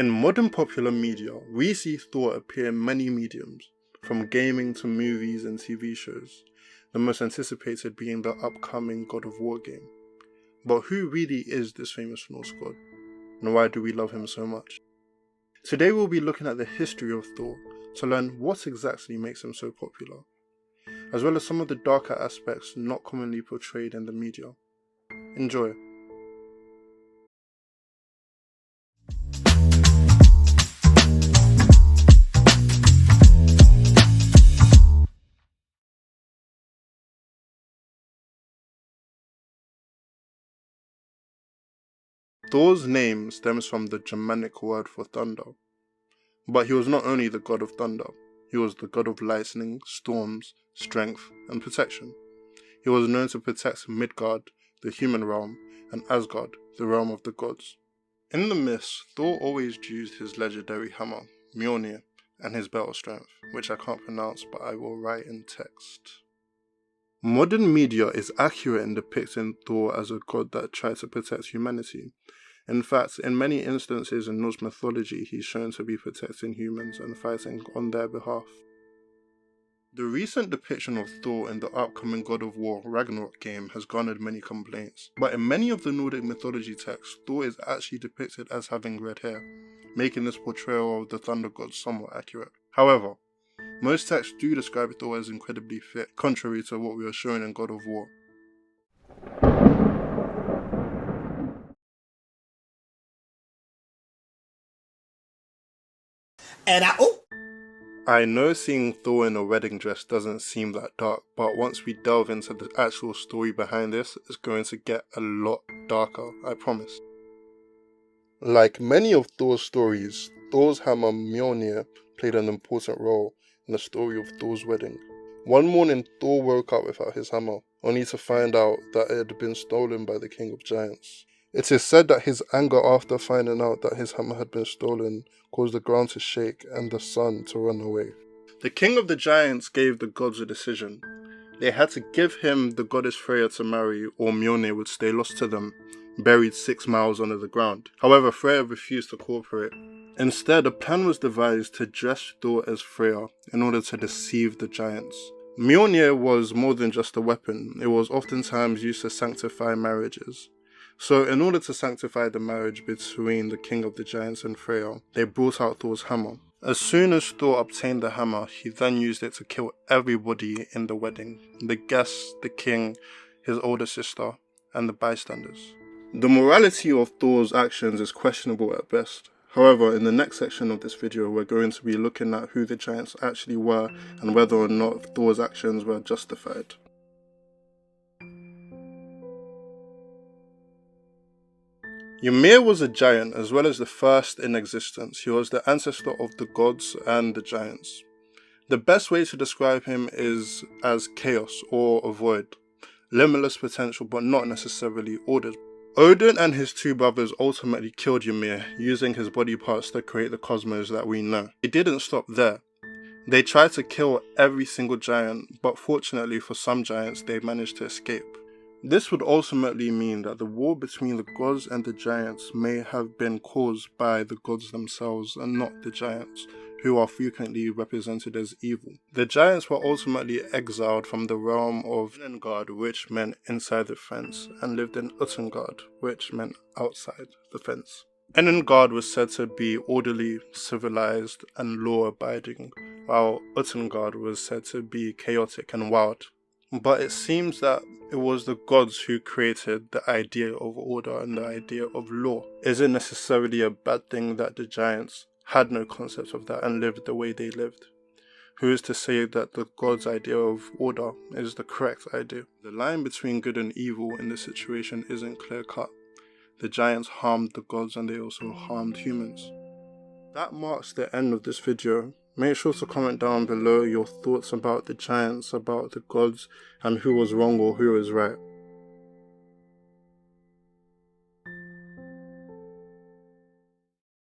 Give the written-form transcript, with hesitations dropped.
In modern popular media, we see Thor appear in many mediums, from gaming to movies and TV shows, the most anticipated being the upcoming God of War game. But who really is this famous Norse god, and why do we love him so much? Today we'll be looking at the history of Thor to learn what exactly makes him so popular, as well as some of the darker aspects not commonly portrayed in the media. Enjoy. Thor's name stems from the Germanic word for thunder, but he was not only the god of thunder, he was the god of lightning, storms, strength, and protection. He was known to protect Midgard, the human realm, and Asgard, the realm of the gods. In the myths, Thor always used his legendary hammer, Mjölnir, and his belt of strength, which I can't pronounce but I will write in text. Modern media is accurate in depicting Thor as a god that tried to protect humanity. In fact, in many instances in Norse mythology, he's shown to be protecting humans and fighting on their behalf. The recent depiction of Thor in the upcoming God of War Ragnarok game has garnered many complaints, but in many of the Nordic mythology texts, Thor is actually depicted as having red hair, making this portrayal of the thunder god somewhat accurate. However, most texts do describe Thor as incredibly fit, contrary to what we are shown in God of War. I know seeing Thor in a wedding dress doesn't seem that dark, but once we delve into the actual story behind this, it's going to get a lot darker, I promise. Like many of Thor's stories, Thor's hammer Mjölnir played an important role in the story of Thor's wedding. One morning, Thor woke up without his hammer, only to find out that it had been stolen by the King of Giants. It is said that his anger after finding out that his hammer had been stolen caused the ground to shake and the sun to run away. The King of the Giants gave the gods a decision. They had to give him the goddess Freya to marry, or Mjölnir would stay lost to them, buried 6 miles under the ground. However, Freya refused to cooperate. Instead, a plan was devised to dress Thor as Freya in order to deceive the giants. Mjölnir was more than just a weapon. It was oftentimes used to sanctify marriages. So in order to sanctify the marriage between the King of the Giants and Freya, they brought out Thor's hammer. As soon as Thor obtained the hammer, he then used it to kill everybody in the wedding. The guests, the king, his older sister, and the bystanders. The morality of Thor's actions is questionable at best. However, in the next section of this video, we're going to be looking at who the giants actually were and whether or not Thor's actions were justified. Ymir was a giant as well as the first in existence. He was the ancestor of the gods and the giants. The best way to describe him is as chaos or a void, limitless potential but not necessarily ordered. Odin and his 2 brothers ultimately killed Ymir, using his body parts to create the cosmos that we know. It didn't stop there. They tried to kill every single giant, but fortunately for some giants they managed to escape. This would ultimately mean that the war between the gods and the giants may have been caused by the gods themselves and not the giants, who are frequently represented as evil. The giants were ultimately exiled from the realm of Enengard, which meant inside the fence, and lived in Uttengard, which meant outside the fence. Enengard was said to be orderly, civilized, and law-abiding, while Uttengard was said to be chaotic and wild. But it seems that it was the gods who created the idea of order and the idea of law. Is it necessarily a bad thing that the giants had no concept of that and lived the way they lived? Who is to say that the gods' idea of order is the correct idea? The line between good and evil in this situation isn't clear-cut. The giants harmed the gods and they also harmed humans. That marks the end of this video. Make sure to comment down below your thoughts about the giants, about the gods, and who was wrong or who was right.